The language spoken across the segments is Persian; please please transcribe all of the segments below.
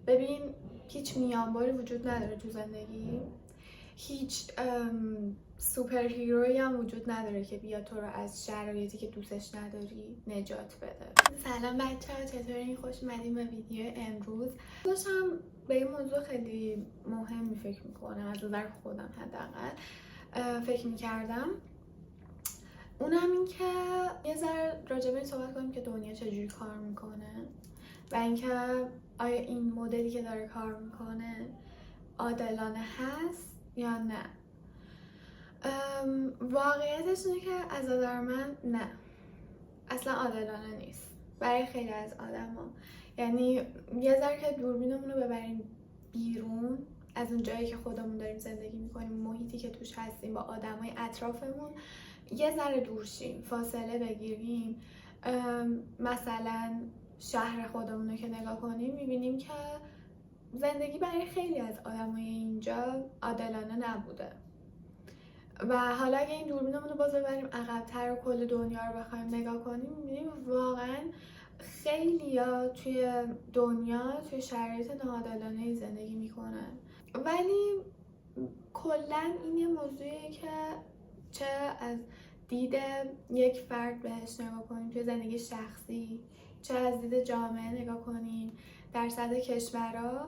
ببین، هیچ میانباری وجود نداره تو زندگی. هیچ سوپر هیرویی هم وجود نداره که بیا تو رو از شرایطی که دوستش نداری نجات بده. سلام بچه‌ها، چطورین؟ خوش اومدین به ویدیو امروز. داشتم به این موضوع خیلی مهمی فکر میکنم، از نظر خودم حداقل فکر میکردم. اونم این که یه ذره راجع به این صحبت کنیم که دنیا چجوری کار میکنه و اینکه آیا این مدلی که داره کار میکنه عادلانه هست یا نه. واقعیتش اینه که از نظر من نه، اصلا عادلانه نیست برای خیلی از آدما. یعنی یه ذره که دوربینمون رو ببریم بیرون از اون جایی که خودمون داریم زندگی میکنیم، محیطی که توش هستیم، با آدمای اطرافمون یه ذره دور شیم، فاصله بگیریم. مثلا شهر خودمون رو که نگاه کنیم میبینیم که زندگی برای خیلی از آدمای اینجا عادلانه نبوده. و حالا اگه این دوربینمون رو باز ببریم عقب‌تر و کل دنیا رو بخوایم نگاه کنیم، می‌بینیم واقعاً خیلیا توی دنیا توی شرایط ناعادلانه‌ای زندگی میکنن. ولی کلاً این یه موضوعیه که چه از دید یک فرد بهش نگاه کنیم توی زندگی شخصی، چه از دید جامعه نگاه کنیم در سطح کشورها،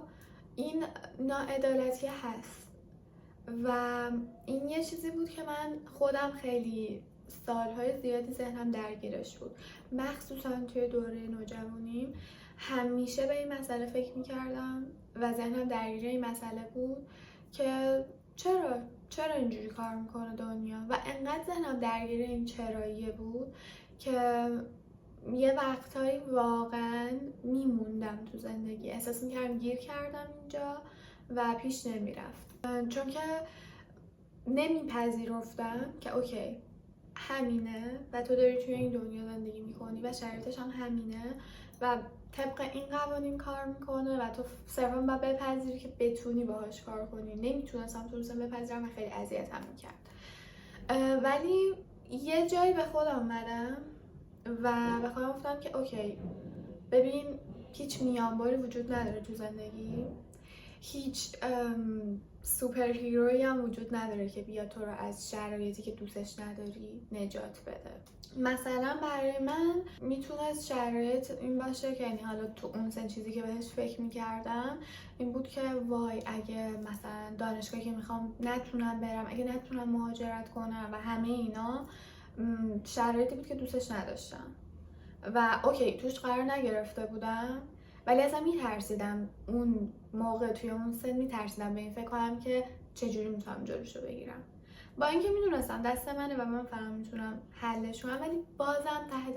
این ناعدالتی هست. و این یه چیزی بود که من خودم خیلی سالهای زیادی ذهنم درگیرش بود، مخصوصا توی دوره نوجوانیم. همیشه به این مسئله فکر میکردم و ذهنم درگیر این مسئله بود که چرا اینجوری کار میکنه دنیا. و انقدر ذهنم درگیر این چراییه بود که یه وقتایی واقعا میموندم تو زندگی، احساس میکردم گیر کردم اینجا و پیش نمیرفت، چون که نمیپذیرفتم که اوکی همینه و تو داری توی این دنیا زندگی میکنی و شرایطش هم همینه و طبق این قوانین کار میکنه و تو صرفا باید بپذیری که بتونی باهاش کار کنی. نمیتونستم بپذیرم و خیلی اذیتم میکرد. ولی یه جایی به خودم اومدم و به خودم گفتم که اوکی، ببین، هیچ میانباری وجود نداره تو زندگی. هیچ سوپر هیرویی هم وجود نداره که بیا تو رو از شرایطی که دوستش نداری نجات بده. مثلا برای من میتونست شرایط این باشه که یعنی حالا تو اون سن چیزی که بهش فکر میکردم این بود که وای اگه مثلا دانشگاهی که میخوام نتونم برم، اگه نتونم مهاجرت کنم و همه اینا شرایطی بود که دوستش نداشتم و اوکی توش قرار نگرفته بودم. ولی اصلا میترسیدم اون موقع توی اون سن، میترسیدم به این فکر کنم که چجوری میتونم جلوشو بگیرم، با اینکه میدونستم دست منه و من فقط میتونم حلش کنم. ولی بازم ته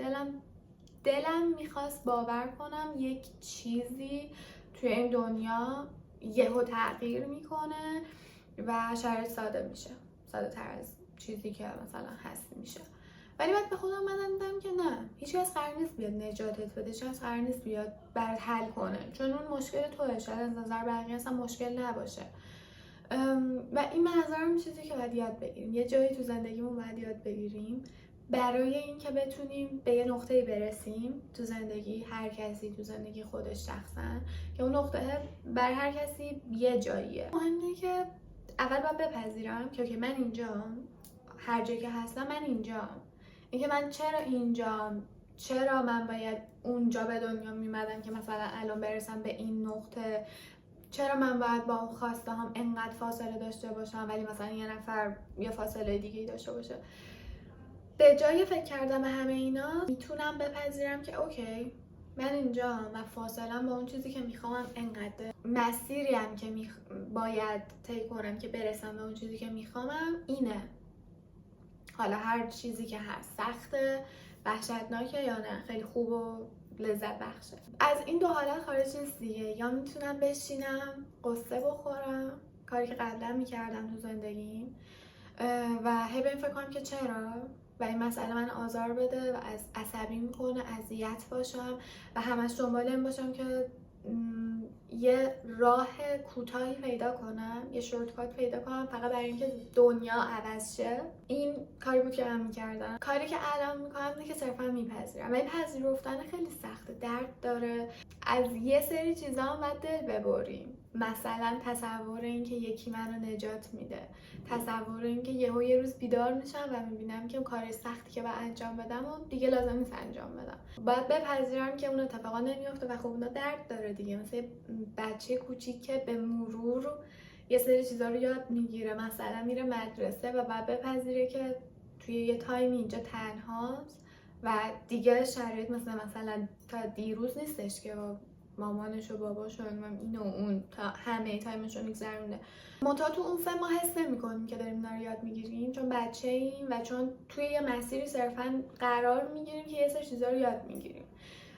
دلم میخواست باور کنم یک چیزی توی این دنیا یهو تغییر میکنه و شرایط ساده میشه، ساده تر از چیزی که مثلا هست میشه. ولی بعد به خودم دیدم که نه، هیچ کس قرار نیست بیاد نجاتت بده، هیچ کس قرار نیست بیاد برات حل کنه، چون اون مشکل توئه، شاید از نظر بقیه اصلا مشکل نباشه. و این به نظرم چیزی که باید یاد بگیریم، یه جایی تو زندگیمون باید یاد بگیریم برای اینکه بتونیم به یه نقطه‌ای برسیم تو زندگی، هر کسی تو زندگی خودش شخصا، که اون نقطه بر هر کسی یه جاییه. مهمه که اول باید بپذیرم که اوکی من اینجام، هر جایی که هستم من اینجام. اینکه من چرا اینجام، چرا من باید اونجا به دنیا میمدم که مثلا الان برسم به این نقطه، چرا من باید با اون خواسته هم انقدر فاصله داشته باشم ولی مثلا یه نفر یه فاصله دیگه‌ای داشته باشه. به جای فکر کردم به همه اینا میتونم بپذیرم که اوکی من اینجام و فاصلم با اون چیزی که میخوام انقدر، مسیری هم که باید طی کنم که برسم به اون چیزی که میخوامم اینه. حالا هر چیزی که هست سخته، وحشتناکه یا نه خیلی خوب و لذت بخشه. از این دو حالت خارج نیست دیگه. یا میتونم بشینم قصه بخورم، کاری که قبلا میکردم تو زندگیم و هی به این فکر کنم که چرا و این مسئله من آزار بده و از عصبی میکنه، اذیت باشم و همش دنبال این باشم که یه راه کوتاهی پیدا کنم، یه شورتکات پیدا کنم فقط برای اینکه دنیا عوض شه. این کاری بود که من میکردم. کاری که الان میکنم اینه که صرفا میپذیرم. ولی پذیرفتن خیلی سخته، درد داره. از یه سری چیزا هم باید دل ببریم. مثلا تصور این که یکی منو نجات میده، تصور این که یه روز بیدار میشم و میبینم که اون کار سختی که باید انجام بدم و دیگه لازم نیست انجام بدم. باید بپذیرم که اون اتفاقا نمیفته و خب اونا درد داره دیگه. مثل بچه کوچیک که به مرور یه سری چیزا رو یاد میگیره، مثلا میره مدرسه و بعد بپذیره که توی یه تایم اینجا تنهاست و دیگه شرایط مثلا تا دیروز نیستش که مامانش و باباش و این و اون تا همه تایمش رو میگذرونه. منتها تو اون 3 ماه حس نمی‌کنیم که داریم اینا رو یاد میگیریم، چون بچه‌ایم و چون توی یه مسیری صرفا قرار میگیریم که یه سری چیزا رو یاد میگیریم.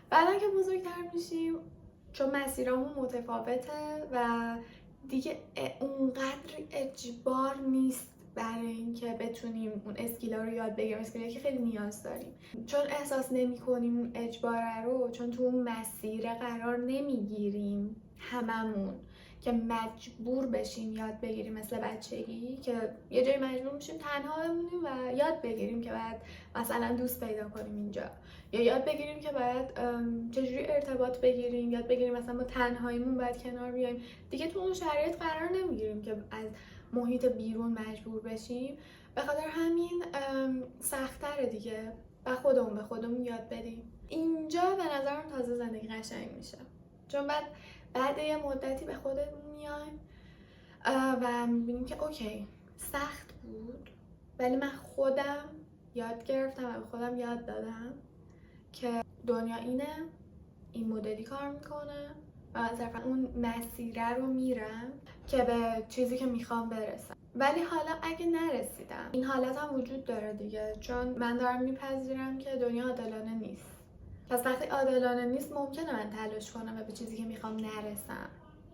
بعدن که بزرگتر میشیم، چون مسیرامون متفاوته و دیگه اونقدر اجبار نیست برای اینکه بتونیم اون اسکیلا رو یاد بگیریم، اسکیلا که خیلی نیاز داریم. چون احساس نمی‌کنیم اون اجباره رو، چون تو اون مسیر قرار نمیگیریم هممون که مجبور بشیم یاد بگیریم مثل بچگی که یه جایی مجبور میشیم تنها بمونیم و یاد بگیریم که باید مثلا دوست پیدا کنیم اینجا، یا یاد بگیریم که باید چجوری ارتباط بگیریم، یاد بگیریم مثلا با تنهاییمون باید کنار بیایم. دیگه تو اون شرایط قرار نمیگیریم که از محیط بیرون مجبور بشیم. به خاطر همین سخت‌تره دیگه و خودمون به خودمون یاد بدیم. اینجا به نظرم تازه زندگی قشنگ میشه، چون بعد یه مدتی به خودمون میایم و میبینیم که اوکی سخت بود ولی من خودم یاد گرفتم و به خودم یاد دادم که دنیا این مدلی کار میکنه و من صرفا اون مسیره رو میرم که به چیزی که میخوام برسم. ولی حالا اگه نرسیدم، این حالت هم وجود داره دیگه، چون من دارم میپذیرم که دنیا عادلانه نیست. پس وقتی عادلانه نیست ممکنه من تلاش کنم و به چیزی که میخوام نرسم.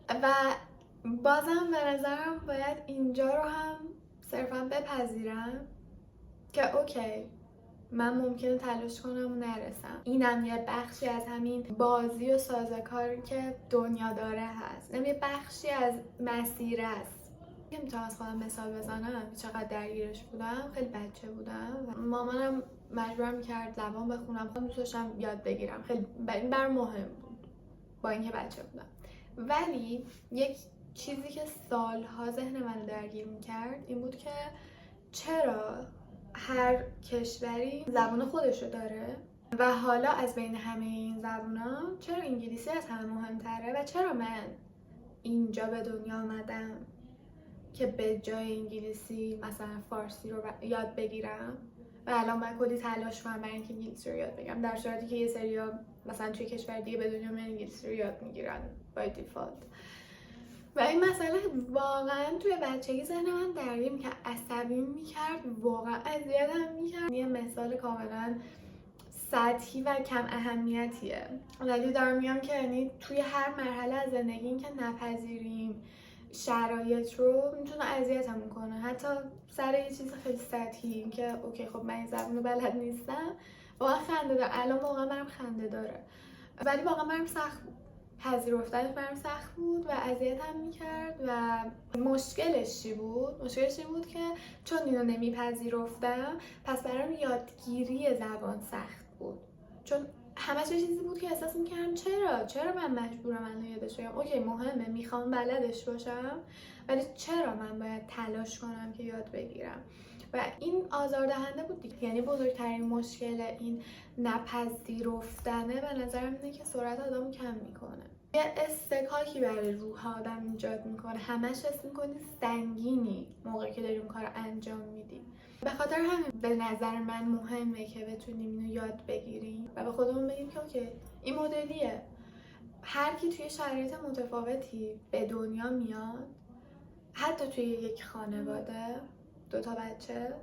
و بازم به نظرم باید اینجا رو هم صرفا بپذیرم که اوکی من ممکنه تلاش کنم و نرسم. اینم یه بخشی از همین بازی و سازوکاری که دنیا داره هست، یه بخشی از مسیر است. که میتونم از خودم مثال بزنم چقدر درگیرش بودم. خیلی بچه بودم و مامانم مجبورم میکرد زبان بخونم، خودم دوست داشتم یاد بگیرم، خیلی بر مهم بود با اینکه بچه بودم. ولی یک چیزی که سالها ذهن من درگیر میکرد این بود که چرا هر کشوری زبان خودشو داره و حالا از بین همه این زبانا چرا انگلیسی از همه مهمتره و چرا من اینجا به دنیا آمدم که به جای انگلیسی مثلا فارسی رو یاد بگیرم و الان من کلی تلاش کنم برای اینکه انگلیسی رو یاد بگیرم، در صورتی که یه سریا مثلا توی کشور دیگه به دنیا میان انگلیسی رو یاد میگیرن بای دیفالت. و این مسئله واقعا توی بچگی ذهن من درگیر میکرد، عصبی میکرد، واقعا اذیتم میکرد. یه مثال کاملا سطحی و کم اهمیتیه، ولی دارم میگم که یعنی توی هر مرحله از زندگی این که نپذیریم شرایط رو میتونه اذیتمون کنه، حتی سر یه چیز خیلی سطحی که اوکی خب من این زبونو بلد نیستم. واقعا خنده داره، الان واقعا برام خنده داره، ولی واقعا برام سخت بود. پذیرفتنش برام سخت بود و اذیتم میکرد. و مشکلش چی بود؟ مشکلش این بود که چون اینو نمیپذیرفتم پس برام یادگیری زبان سخت بود، چون همه چیزی بود که احساس میکردم چرا من مجبورم منو یادش بگم. اوکی مهمه، میخوام بلدش باشم، ولی چرا من باید تلاش کنم که یاد بگیرم؟ و این آزاردهنده بود دیگه. یعنی بزرگترین مشکل این نپذیرفتنه به نظرم اینه که سرعت آدمو کم میکنه، یه استکاکی برای روح آدم ایجاد میکنه، همش حس میکنی سنگینی موقعی که داری اون کار انجام میدی. به خاطر همین به نظر من مهمه که بتونیم اینو یاد بگیریم و به خودمون بگیم که اوکی این مدلیه. هر کی توی شرایط متفاوتی به دنیا میاد، حتی توی یک خانواده 2 تا بچه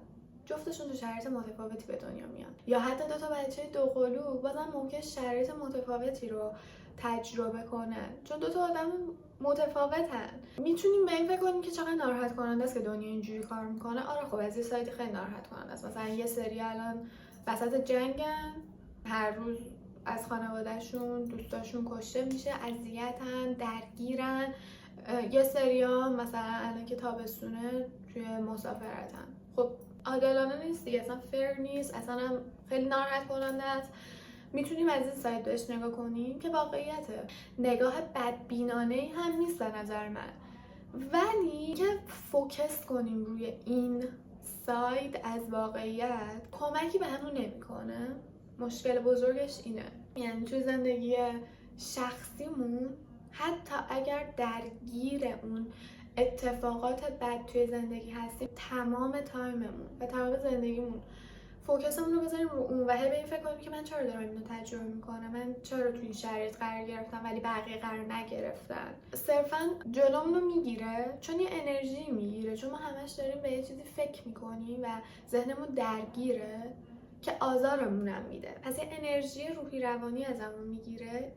جفتشون تو شرایط متفاوتی به دنیا میان، یا حتی 2 تا بچه دوقلو بازم ممکن شرایط متفاوتی رو تجربه کنن، چون 2 تا آدم متفاوتن. میتونیم به این فکر کنیم که چقدر ناراحت کننده است که دنیا اینجوری کار میکنه. آره خب از یه سایت خیلی ناراحت کننده است. مثلا یه سری الان وسط جنگن، هر روز از خانوادهشون دوستاشون کشته میشه، اذیتن، درگیرن. یه سریا مثلا الان که تابستونه توی مسافرتن. خب عادلانه نیست دیگه، اصلا فیر نیست، اصلا هم خیلی ناراحت کننده است. میتونیم از این سایت بهش نگاه کنیم که واقعیته، نگاه بدبینانه هم نیست به نظر من، ولی که فوکس کنیم روی این سایت از واقعیت کمکی به همون نمیکنه. مشکل بزرگش اینه، یعنی توی زندگی شخصیمون حتی اگر درگیر اون اتفاقات بد توی زندگی هستیم، تمام تایممون و تمام زندگیمون فوکسمون رو بذاریم رو اون و هی به این فکر کنیم که من چرا دارم اینو تجربه میکنم، من چرا توی این شرایط قرار گرفتم ولی بقیه قرار نگرفتن. صرفا جلومون رو میگیره، چون یه انرژی میگیره، چون ما همش داریم به یه چیزی فکر میکنیم و ذهنمون درگیره که آزارمون هم میده. پس یه انرژی روحی روانی ازمون میگیره،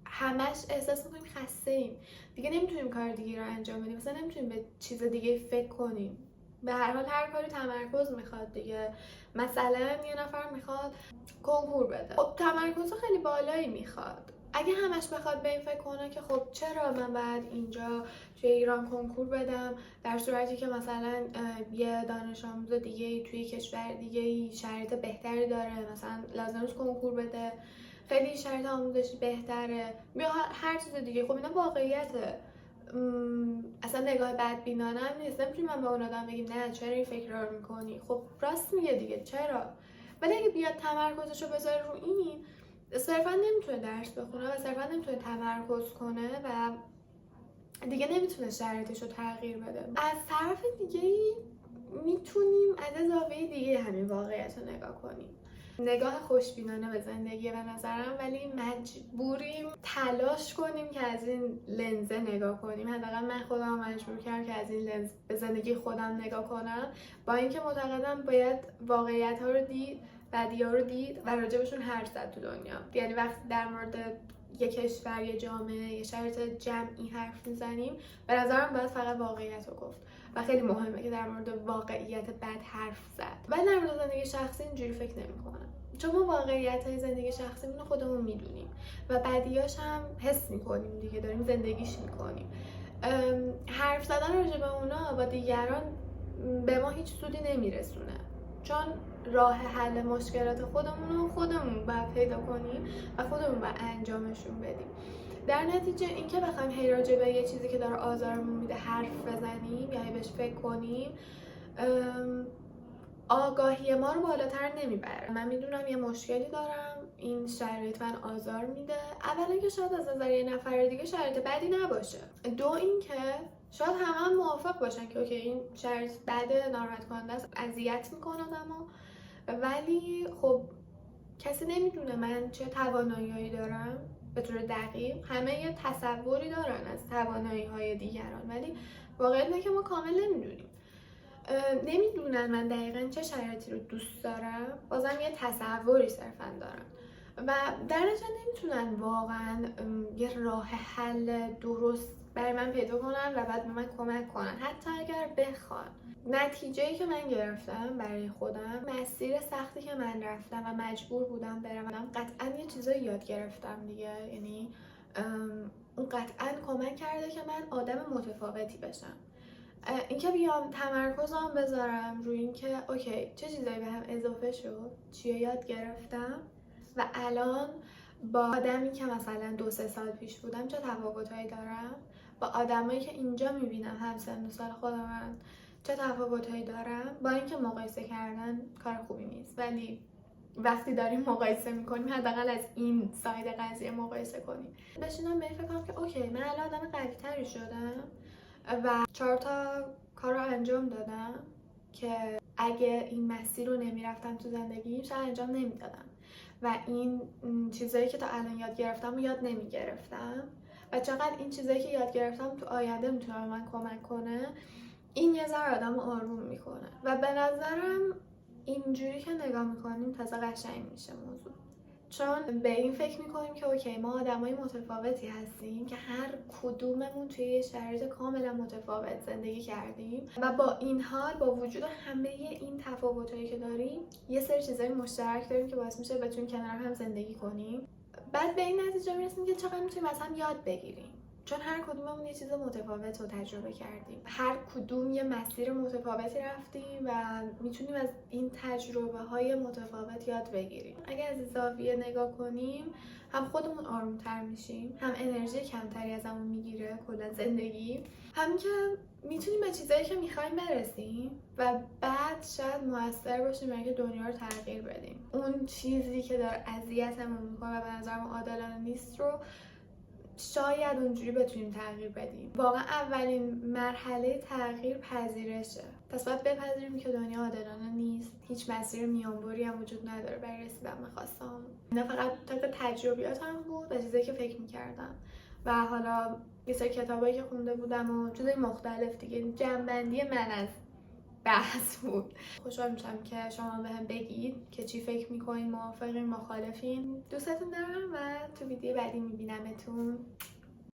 همش احساس میکنیم خسته ایم دیگه، نمیتونیم کار دیگه رو انجام بدیم، مثلا نمیتونیم به چیز دیگه فکر کنیم. به هر حال هر کاری تمرکز میخواد دیگه. مثلا یه نفر میخواد کنکور بده، خب تمرکز خیلی بالایی میخواد. اگه همش بخواد به این فکر کنه که خب چرا من باید اینجا توی ایران کنکور بدم، در صورتی که مثلا یه دانش آموز دیگه توی کشور دیگه شرایط بهتری داره، مثلا لازم نیست کنکور بده، خیلی شرایط آموزشی بهتره، یا هر چیز دیگه. خب اینا واقعیته، اصلا نگاه بدبینانه هم نیست. نمیتونیم من به اون آدم بگیم نه چرا این فکر رو میکنی، خب راست میگه دیگه چرا. ولی اگه بیاد تمرکزش رو بذاره رو این، صرفا نمیتونه درس بخونه و صرفا نمیتونه تمرکز کنه و دیگه نمیتونه شرایطش رو تغییر بده. از طرف دیگه میتونیم از زاویه دیگه همین واقعیت رو نگاه کنیم، نگاه خوشبینانه به زندگی به نظرم، ولی مجبوریم تلاش کنیم که از این لنزه نگاه کنیم. حداقل من خودم مجبور کردم که از این لنز به زندگی خودم نگاه کنم، با اینکه معتقدم باید واقعیت ها رو دید، بدی ها رو دید و راجبشون حرف زد تو دنیا. یعنی وقتی در مورد یه کشور، یه جامعه، یه شرایط جمعی حرف میزنیم، به نظرم باید فقط واقعیت رو گفت و خیلی مهمه که در مورد واقعیت بد حرف زد. ولی در مورد زندگی شخصی اینجوری فکر نمی‌کنم، چون ما واقعیت‌های زندگی شخصیمون رو خودمون میدونیم و بدیاش هم حس می‌کنیم دیگه، داریم زندگیش می‌کنیم. حرف زدن راجع به اونا با دیگران به ما هیچ سودی نمیرسونه، چون راه حل مشکلات خودمون رو خودمون باید پیدا کنیم و خودمون باید انجامشون بدیم. در نتیجه اینکه بخوایم هی راجع به یه چیزی که داره آزارمون میده حرف بزنیم یا بهش فکر کنیم، آگاهی ما رو بالاتر نمیبره. من میدونم یه مشکلی دارم، این شرایط من آزار میده. اولا که شاید از نظر یه نفر دیگه شرایط بدی نباشه، دو اینکه شاید همه موافق باشن که اوکی این شرایط بده، ناراحت کننده است، اذیت میکنه آدمو، ولی خب کسی نمیدونه من چه توانایی‌هایی دارم به طور دقیق. همه یه تصوری دارن از توانایی‌های دیگران، ولی واقعیت اینه که ما کامل نمیدونیم. نمیدونن من دقیقاً چه شرایطی رو دوست دارم، بازم یه تصوری صرفاً دارن و در نتیجه نمیتونن واقعاً یه راه حل درست برای من پیدا کنن و بعد به من کمک کنن، حتی اگر بخوان. نتیجه‌ای که من گرفتم برای خودم، مسیر سختی که من رفتم و مجبور بودم برم، قطعاً یه چیزایی یاد گرفتم دیگه. یعنی اون قطعاً کمک کرده که من آدم متفاوتی بشم. اینکه بیام تمرکزم بذارم روی اینکه اوکی چه چیزایی به هم اضافه شد، چیه یاد گرفتم و الان با آدمی که مثلا 2-3 سال پیش بودم چه تفاوتایی دارم، با آدمایی که اینجا میبینم همسن و سال خودم چه تفاوتایی دارم. با اینکه مقایسه کردن کار خوبی نیست، ولی وقتی داریم مقایسه میکنیم حداقل از این ساید قضیه مقایسه کنیم. بشینم به این فکر کنم که اوکی من الان آدم قوی‌تری شدم و 4 تا کار رو انجام دادم که اگه این مسیر رو نمیرفتم تو زندگیم شاید انجام نمیدادم و این چیزایی که تا الان یاد گرفتم رو یاد نمیگرفتم و چقدر این چیزایی که یاد گرفتم تو آینده میتونه من کمک کنه. این یه ذره آدم رو آروم میکنه و به نظرم اینجوری که نگاه میکنیم تازه قشنگ میشه موضوع، چون به این فکر میکنیم که اوکی ما آدمای متفاوتی هستیم که هر کدوممون توی یه شرایط کاملا متفاوت زندگی کردیم و با این حال با وجود همه این تفاوتایی که داریم یه سری چیزای مشترک داریم که باعث میشه بتونیم کنار هم زندگی کنیم. بعد به این نتیجه میرسیم که چقدر میتونیم از هم یاد بگیریم، چون هر کدوممون یه چیز متفاوت رو تجربه کردیم، هر کدوم یه مسیر متفاوتی رفتیم و میتونیم از این تجربه های متفاوت یاد بگیریم. اگر از این زاویه نگاه کنیم هم خودمون آرومتر میشیم، هم انرژی کمتری ازمون میگیره کلا زندگی، هم که میتونیم به چیزایی که میخوایم برسیم و بعد شاید موثر باشیم برای اینکه دنیا رو تغییر بدیم. اون چیزی که داره اذیتمون میکنه و به نظرم عادلانه نیست رو شاید اونجوری بتونیم تغییر بدیم. واقعا اولین مرحله تغییر پذیرشه. پس باید بپذیریم که دنیا عادلانه نیست، هیچ مسیر میانبری هم وجود نداره برای رسیدن به خواسته‌هامون. اینا فقط طبق تجربیاتم بود و چیزایی که فکر میکردم و حالا یه سری کتابایی که خونده بودم و چیزای مختلف دیگه، جمع‌بندی من از بحث بود. خوشحال میشم که شما بهم بگید که چی فکر میکنین، موافقین، مخالفین. دوستتون دارم و تو ویدیو بعدی میبینمتون.